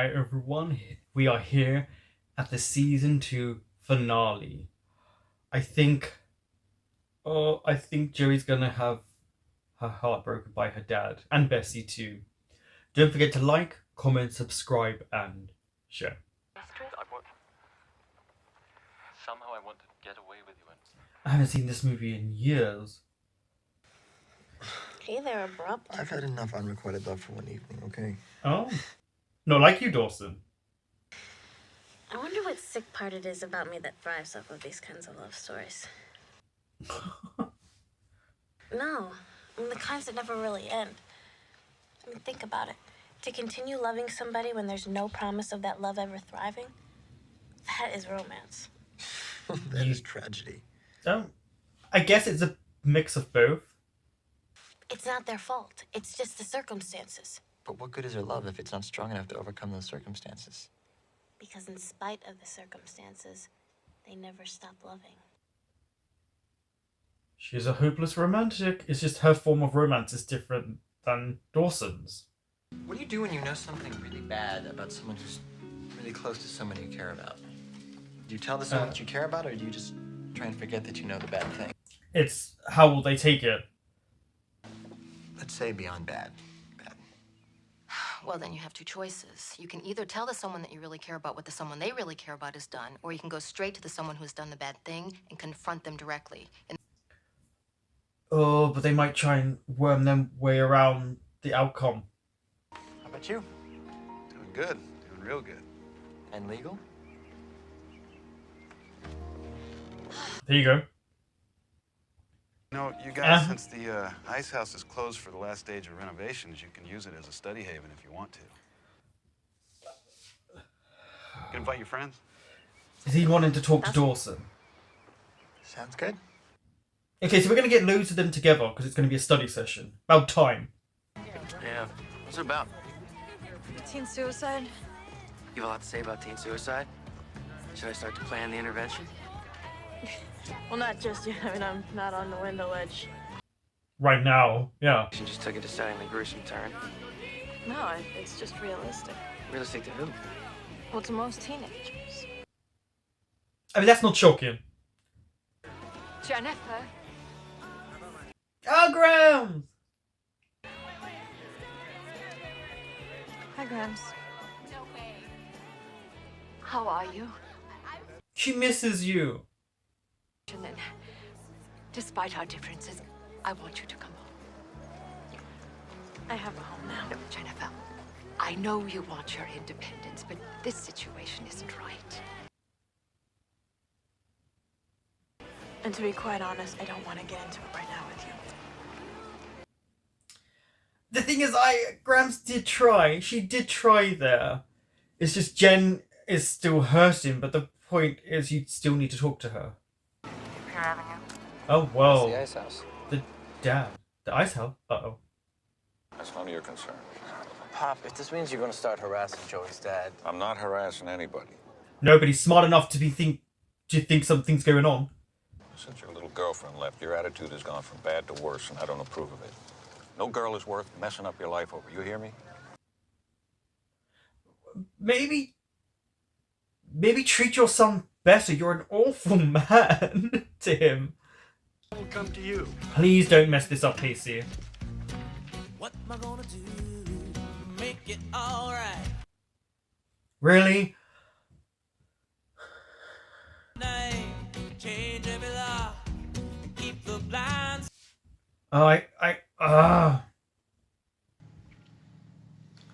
Hi everyone, we are here at the season 2 finale. I think Joey's gonna have her heart broken by her dad and Bessie too. Don't forget to like, comment, subscribe and share. Somehow I want to get away with you. I haven't seen this movie in years. Hey there, Abrupt. I've had enough unrequited love for one evening, okay? Oh, not like you, Dawson. I wonder what sick part it is about me that thrives off of these kinds of love stories. No, I mean the kinds that never really end. I mean, think about it. To continue loving somebody when there's no promise of that love ever thriving, that is romance. That is tragedy. Oh, I guess it's a mix of both. It's not their fault. It's just the circumstances. But what good is their love if it's not strong enough to overcome those circumstances? Because in spite of the circumstances, they never stop loving. She's a hopeless romantic. It's just her form of romance is different than Dawson's. What do you do when you know something really bad about someone who's really close to someone you care about? Do you tell the someone that you care about, or do you just try and forget that you know the bad thing? It's how will they take it? Let's say beyond bad. Well, then you have two choices. You can either tell the someone that you really care about what the someone they really care about has done, or you can go straight to the someone who's done the bad thing and confront them directly. Oh, but they might try and worm their way around the outcome. How about you? Doing good. Doing real good. And legal? There you go. You know, you guys, since the ice house is closed for the last stage of renovations, you can use it as a study haven if you want to. You can invite your friends. Is he wanting to talk to Dawson? Sounds good. Okay, so we're going to get loads of them together because it's going to be a study session. About time. Yeah. What's it about? Teen suicide? You have a lot to say about teen suicide? Should I start to plan the intervention? Well, not just yet. I mean, I'm not on the window ledge. Right now, yeah. She just took a decidedly gruesome turn. No, it's just realistic. Realistic to who? Well, to most teenagers. I mean, that's not shocking. Jennifer. Oh, Grams! Hi, Grams. How are you? She misses you. And then, despite our differences, I want you to come home. I have a home now. No, Jennifer, I know you want your independence, but this situation isn't right. And to be quite honest, I don't want to get into it right now with you. The thing is, Grams did try. She did try there. It's just Jen is still hurting, but the point is you still need to talk to her. Oh, whoa. The ice house. The dad. The ice house? Uh-oh. That's none of your concern. Pop, if this means you're going to start harassing Joey's dad. I'm not harassing anybody. Nobody's smart enough to think something's going on. Since your little girlfriend left, your attitude has gone from bad to worse, and I don't approve of it. No girl is worth messing up your life over. You hear me? Maybe treat your son better. You're an awful man to him. I'll come to you. Please don't mess this up, Casey. What am I gonna do to make it alright? Really? Change every law, keep the blinds. I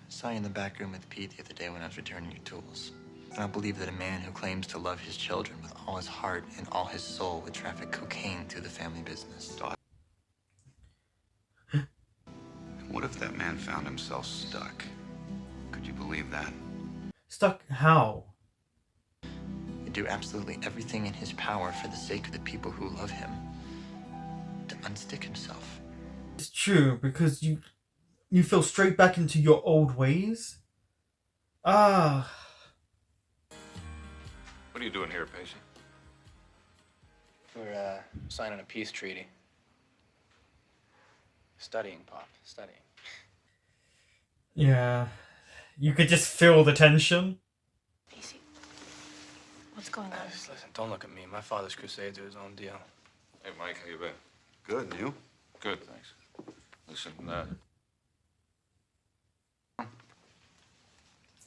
saw you in the back room with Pete the other day when I was returning your tools. I don't believe that a man who claims to love his children with all his heart and all his soul would traffic cocaine through the family business. What if that man found himself stuck? Could you believe that? Stuck how? He'd do absolutely everything in his power for the sake of the people who love him to unstick himself. It's true, because you fell straight back into your old ways. Ah. What are you doing here, Pacey? We're signing a peace treaty. Studying, Pop. Studying. Yeah. You could just feel the tension. Casey, what's going on? Just listen, don't look at me. My father's crusades are his own deal. Hey, Mike, how you been? Good, and you? Good, thanks. Listen,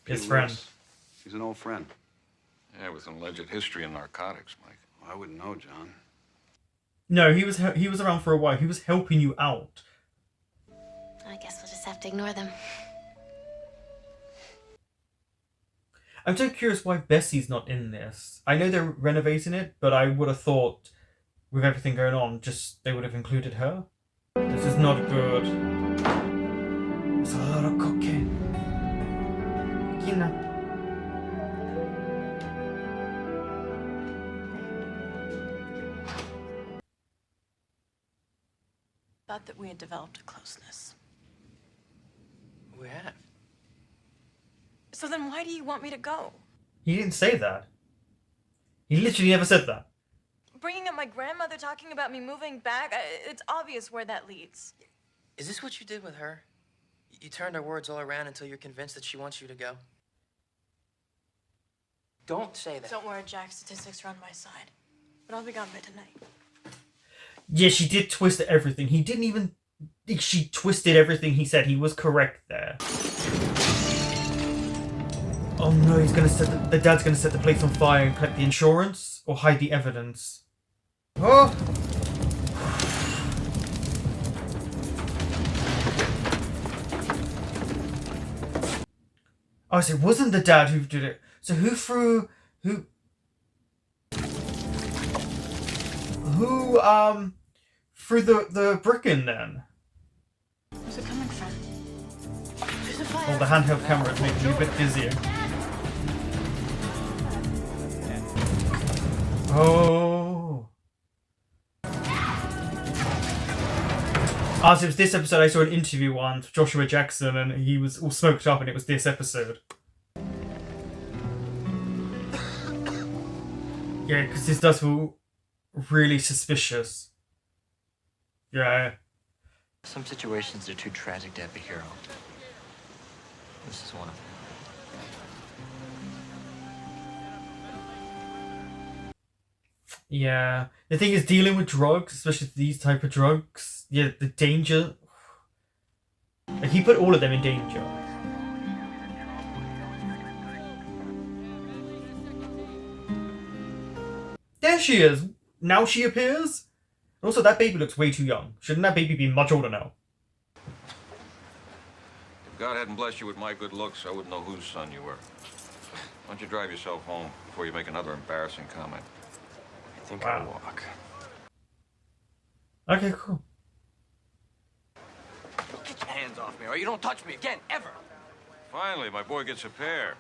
His Pete friend. Lewis. He's an old friend. yeah, with an alleged history in narcotics, Mike. I wouldn't know, John. No, he was around for a while. He was helping you out. I guess we'll just have to ignore them. I'm so curious why Bessie's not in this. I know they're renovating it, but I would have thought, with everything going on, just they would have included her. This is not good. It's a lot of cocaine. Cocaine. Thought that we had developed a closeness. We have. So then why do you want me to go? He didn't say that. He literally never said that. Bringing up my grandmother, talking about me moving back, it's obvious where that leads. Is this what you did with her? You turned her words all around until you're convinced that she wants you to go? Don't say that. Don't worry, Jack. Statistics are on my side. But I'll be gone by tonight. Yeah, she did twist everything. He didn't even... She twisted everything he said. He was correct there. Oh no, he's gonna set the dad's gonna set the place on fire and collect the insurance? Or hide the evidence? Oh! Oh, so it wasn't the dad who did it. So who threw... Who threw the brick in then? Where's it coming from? There's a fire. Oh, the handheld camera is making me a bit dizzier. Oh. So it was this episode. I saw an interview on Joshua Jackson and he was all smoked up and it was this episode. Yeah, because this does feel really suspicious. Yeah. Some situations are too tragic to have a hero. This is one of them. Yeah. The thing is, dealing with drugs, especially these type of drugs, yeah, the danger. Like, he put all of them in danger. There she is! Now she appears? Also, that baby looks way too young. Shouldn't that baby be much older now? If God hadn't blessed you with my good looks, I wouldn't know whose son you were. Why don't you drive yourself home before you make another embarrassing comment? I think I'll walk. Okay, cool. Get your hands off me, or you don't touch me again, ever! Finally, my boy gets a pair.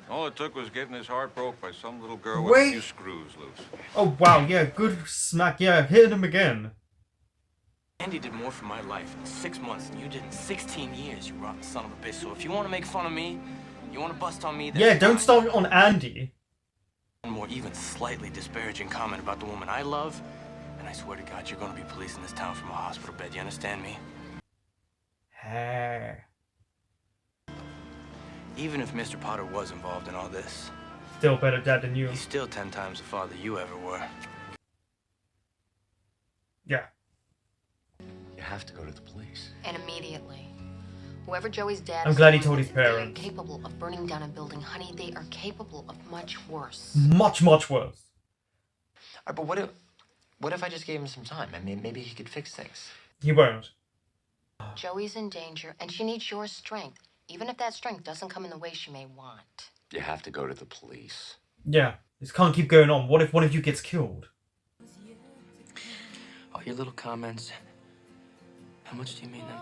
All it took was getting his heart broke by some little girl with Wait. a few screws loose. Oh, wow, yeah, good smack. Yeah, hit him again. Andy did more for my life in 6 months than you did in 16 years, you rotten son of a bitch. So if you want to make fun of me, you want to bust on me, then Yeah, don't start on Andy. one more even slightly disparaging comment about the woman I love, and I swear to God, you're going to be policing this town from a hospital bed. You understand me? Hey. Even if Mr. Potter was involved in all this, Still better dad than you. he's still 10 times the father you ever were. Yeah. You have to go to the police. And immediately. Whoever Joey's dad I'm is glad he going told with, his They are parents. capable of burning down a building. Honey, they are capable of much worse. Much, much worse. But what if I just gave him some time? I mean, maybe he could fix things. He won't. Joey's in danger, and she needs your strength, even if that strength doesn't come in the way she may want. You have to go to the police. Yeah. This can't keep going on. What if one of you gets killed? All your little comments, how much do you mean them?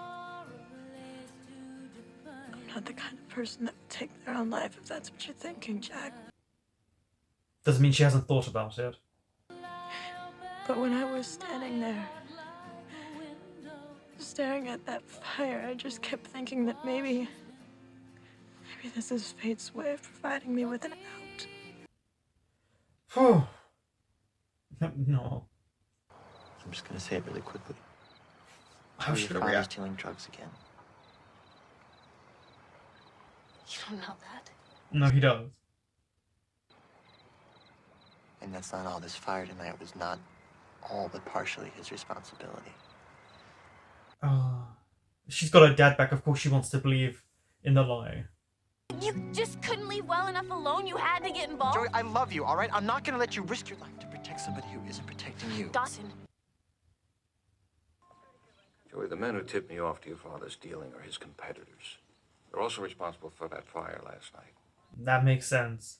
I'm not the kind of person that would take their own life if that's what you're thinking, Jack. Doesn't mean she hasn't thought about it. But when I was standing there, staring at that fire, I just kept thinking that maybe this is fate's way of providing me with an out. Phew. No. I'm just gonna say it really quickly. How should your I father's react? dealing drugs again. You don't know that. No, he does. And that's not all. This fire tonight was not all but partially his responsibility. Oh. She's got her dad back. Of course she wants to believe in the lie. You just couldn't leave well enough alone. You had to get involved. Joey, I love you, all right? I'm not gonna let you risk your life to protect somebody who isn't protecting you. Dawson. Joey, the men who tipped me off to your father's dealing are his competitors. They're also responsible for that fire last night. That makes sense.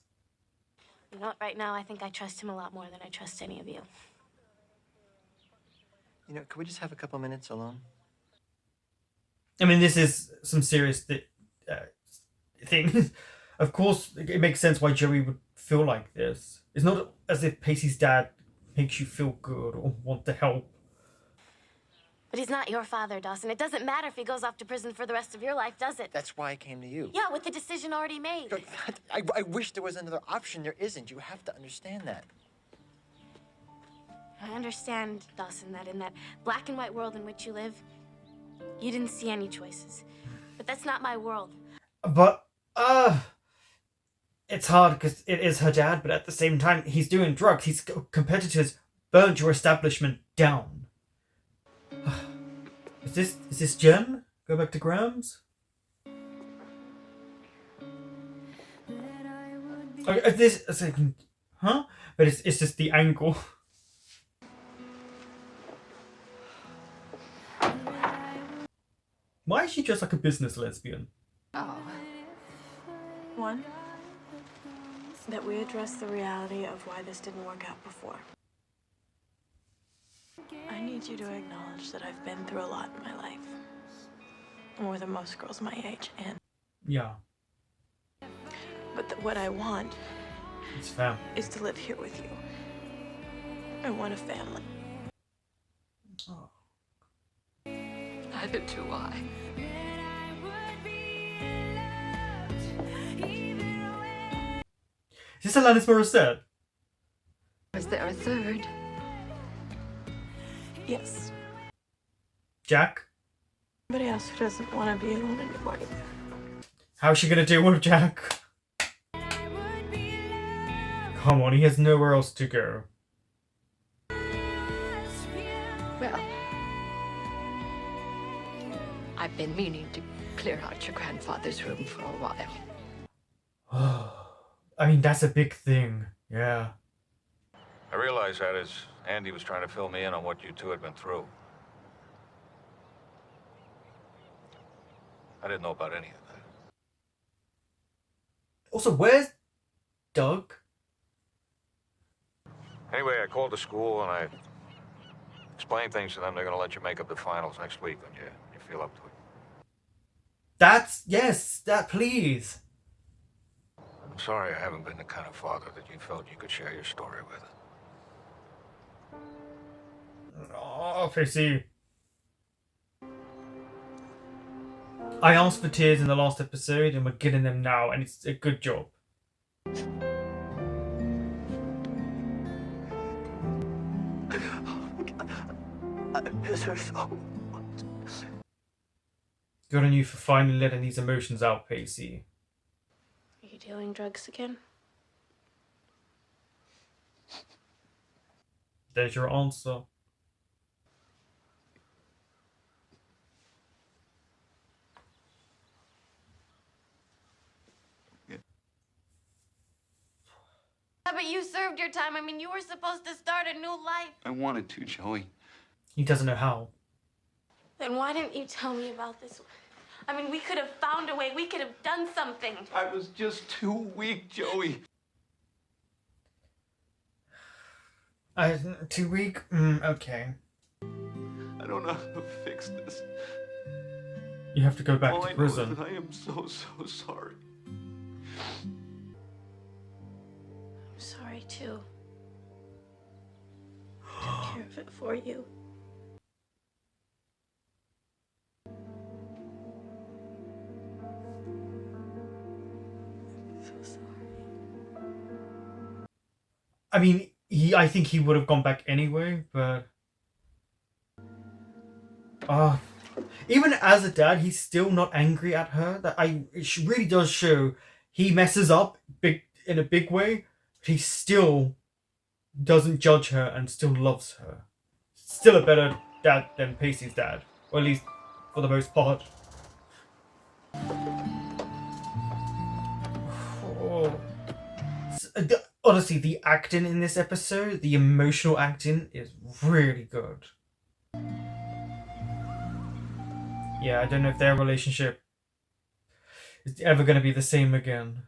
You know what? Right now, I think I trust him a lot more than I trust any of you. You know, could we just have a couple minutes alone? I mean, this is some serious things. Of course, it makes sense why Joey would feel like this. It's not as if Pacey's dad makes you feel good or want to help. But he's not your father, Dawson. It doesn't matter if he goes off to prison for the rest of your life, does it? That's why I came to you. Yeah, with the decision already made. I wish there was another option. There isn't. You have to understand that. I understand, Dawson, that in that black and white world in which you live, you didn't see any choices. But that's not my world. But, it's hard because it is her dad, but at the same time, he's doing drugs. His competitors burned your establishment down. Is this Jen? Go back to Grams? Okay, this a second, huh? But it's just the angle. Why is she just like a business lesbian? Oh. One, that we address the reality of why this didn't work out before. I need you to acknowledge that I've been through a lot in my life. More than most girls my age, and Yeah, but what I want it's fam. is to live here with you. I want a family. Oh. Neither do I. Is this Alanis Morissette? Was there a third? Yes. Jack? Somebody else who doesn't want to be alone anymore. How's she gonna deal with Jack? Come on, he has nowhere else to go. Well, I've been meaning to clear out your grandfather's room for a while. I mean, that's a big thing. Yeah. I realized that as Andy was trying to fill me in on what you two had been through. I didn't know about any of that. Also, where's Doug? Anyway, I called the school and I explained things to them. They're going to let you make up the finals next week when you feel up to it. Yes, please. I'm sorry I haven't been the kind of father that you felt you could share your story with. Oh, Pacey. I asked for tears in the last episode and we're getting them now, and it's a good job. I miss her so much. Good on you for finally letting these emotions out, Pacey. Are you dealing drugs again? There's your answer. Yeah, but you served your time. I mean, you were supposed to start a new life. I wanted to, Joey. He doesn't know how. Then why didn't you tell me about this? I mean, we could have found a way. We could have done something. I was just too weak, Joey. Too weak? Okay. I don't know how to fix this. You have to go back All to I know prison. is that I am so sorry. I'm sorry too. I took care of it for you. So sorry. I mean, I think he would have gone back anyway, but... even as a dad, he's still not angry at her. It really does show he messes up in a big way, but he still doesn't judge her and still loves her. Still a better dad than Pacey's dad, or at least for the most part. Oh. Honestly, the acting in this episode, the emotional acting, is really good. Yeah, I don't know if their relationship is ever going to be the same again.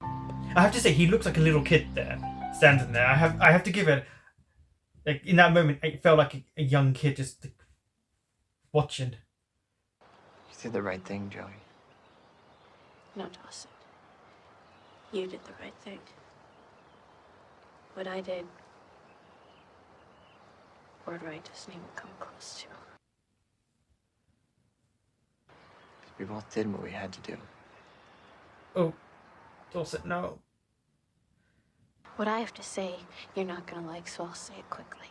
I have to say, he looks like a little kid there, standing there. I have to give it, like, in that moment, it felt like a young kid just like, watching. You did the right thing, Joey. No, Dawson. You did the right thing. What I did, word right doesn't even come close to. We both did what we had to do. Oh, Dawson, no. What I have to say, you're not gonna like, so I'll say it quickly.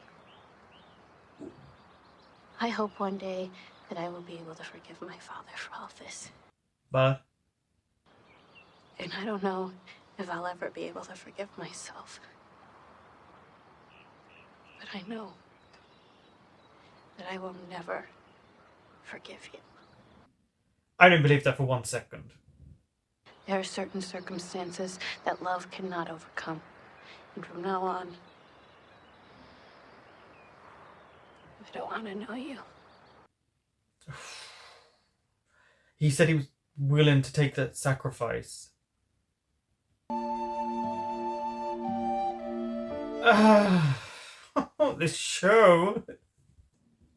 I hope one day that I will be able to forgive my father for all this. But? And I don't know if I'll ever be able to forgive myself. But I know that I will never forgive you. I don't believe that for 1 second. There are certain circumstances that love cannot overcome. And from now on, I don't want to know you. He said he was willing to take that sacrifice. This show.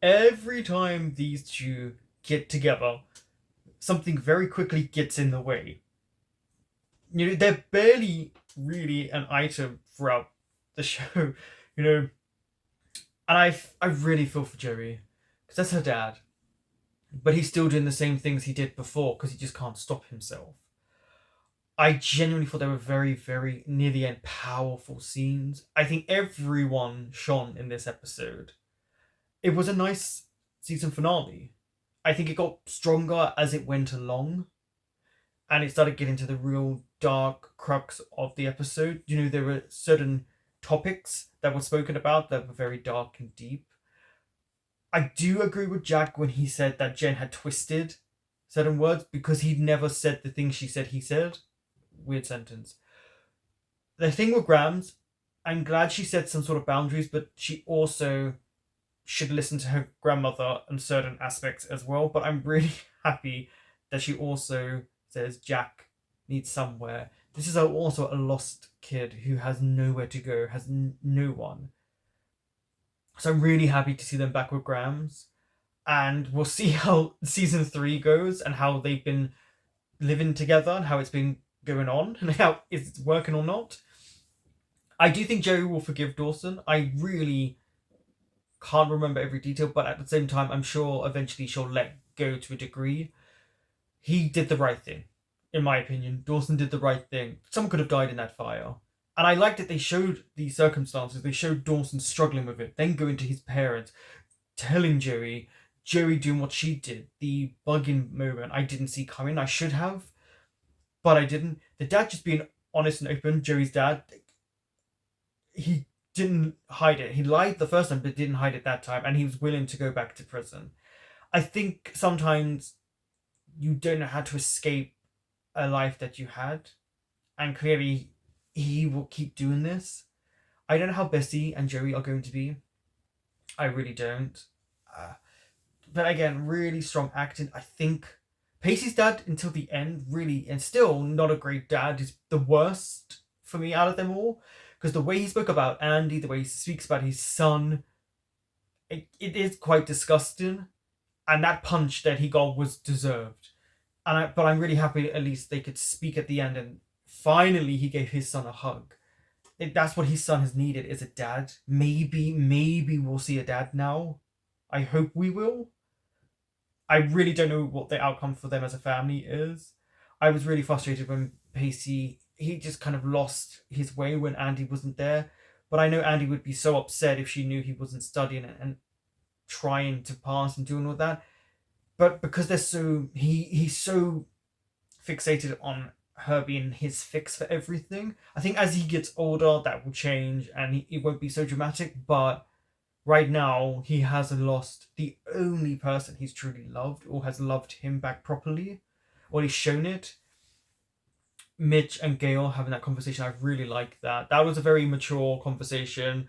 Every time these two get together, something very quickly gets in the way. You know, they're barely really an item throughout the show, you know. And I really feel for Joey, because that's her dad. But he's still doing the same things he did before, because he just can't stop himself. I genuinely thought they were very, very, near the end, powerful scenes. I think everyone shone in this episode. It was a nice season finale. I think it got stronger as it went along. And it started getting to the real dark crux of the episode. You know, there were certain topics that were spoken about that were very dark and deep. I do agree with Jack when he said that Jen had twisted certain words because he'd never said the things she said he said. Weird sentence. The thing with Grams, I'm glad she set some sort of boundaries, but she also should listen to her grandmother in certain aspects as well. But I'm really happy that she also says Jack needs somewhere. This is also a lost kid who has nowhere to go, has no one. So I'm really happy to see them back with Grams. And we'll see how season 3 goes and how they've been living together and how it's been going on and how it's working or not. I do think Joey will forgive Dawson. I really can't remember every detail, but at the same time, I'm sure eventually she'll let go to a degree. He did the right thing, in my opinion. Dawson did the right thing. Someone could have died in that fire. And I liked that they showed the circumstances. They showed Dawson struggling with it, then going to his parents, telling Joey doing what she did. The bugging moment I didn't see coming. I should have, but I didn't. The dad just being honest and open, Joey's dad, he didn't hide it. He lied the first time, but didn't hide it that time, and he was willing to go back to prison. I think sometimes you don't know how to escape a life that you had, and clearly he will keep doing this. I don't know how Bessie and Joey are going to be. I really don't. But again, really strong acting. I think Pacey's dad until the end, really, and still not a great dad, is the worst for me out of them all. Because the way he spoke about Andy, the way he speaks about his son, it is quite disgusting. And that punch that he got was deserved. But I'm really happy at least they could speak at the end and finally he gave his son a hug. That's what his son has needed, is a dad. Maybe we'll see a dad now. I hope we will. I really don't know what the outcome for them as a family is. I was really frustrated when Pacey, he just kind of lost his way when Andy wasn't there. But I know Andy would be so upset if she knew he wasn't studying and trying to pass and doing all that. but because they're so he's so fixated on her being his fix for everything. I think as he gets older, that will change and it won't be so dramatic. But right now, he has lost the only person he's truly loved or has loved him back properly, or he's shown it. Mitch and Gail having that conversation, I really like that. That was a very mature conversation,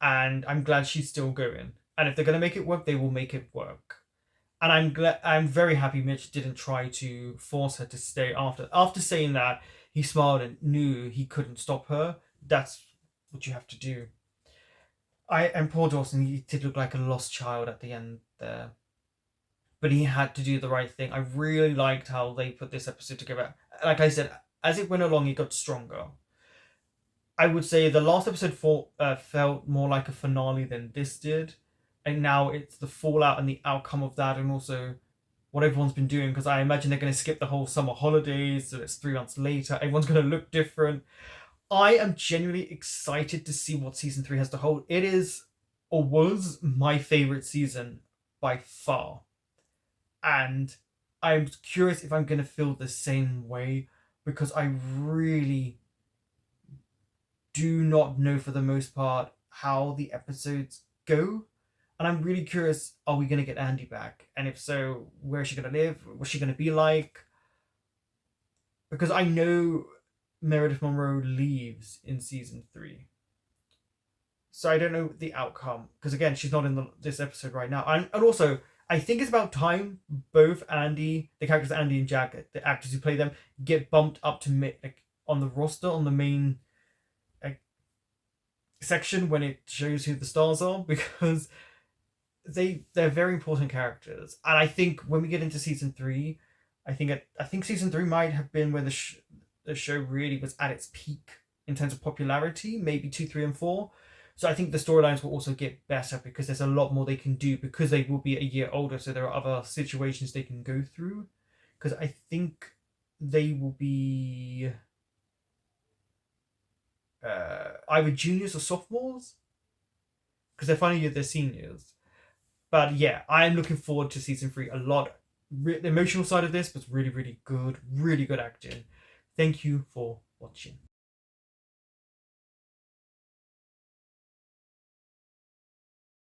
and I'm glad she's still going. And if they're gonna make it work, they will make it work. And I'm very happy Mitch didn't try to force her to stay after saying that. He smiled and knew he couldn't stop her. That's what you have to do. And poor Dawson, he did look like a lost child at the end there, but he had to do the right thing. I really liked how they put this episode together. Like I said, as it went along, it got stronger. I would say the last episode felt more like a finale than this did, and now it's the fallout and the outcome of that, and also what everyone's been doing. Because I imagine they're going to skip the whole summer holidays, so it's 3 months later. Everyone's going to look different. I am genuinely excited to see what season 3 has to hold. It is, or was, my favorite season by far, and I'm curious if I'm going to feel the same way, because I really do not know for the most part how the episodes go. And I'm really curious, are we going to get Andy back? And if so, where is she going to live? What's she going to be like? Because I know Meredith Monroe leaves in season 3. So I don't know the outcome. Because again, she's not in this episode right now. And also, I think it's about time both Andy, the characters Andy and Jack, the actors who play them, get bumped up to like on the roster, on the main section when it shows who the stars are, because they're very important characters. And I think when we get into season 3, I think season 3 might have been where the show really was at its peak in terms of popularity, maybe 2, 3, and 4. So I think the storylines will also get better because there's a lot more they can do, because they will be a year older, so there are other situations they can go through. Because I think they will be either juniors or sophomores, because they're final year, they're seniors. But yeah, I am looking forward to season 3 a lot. The emotional side of this was really, really good. Really good acting. Thank you for watching.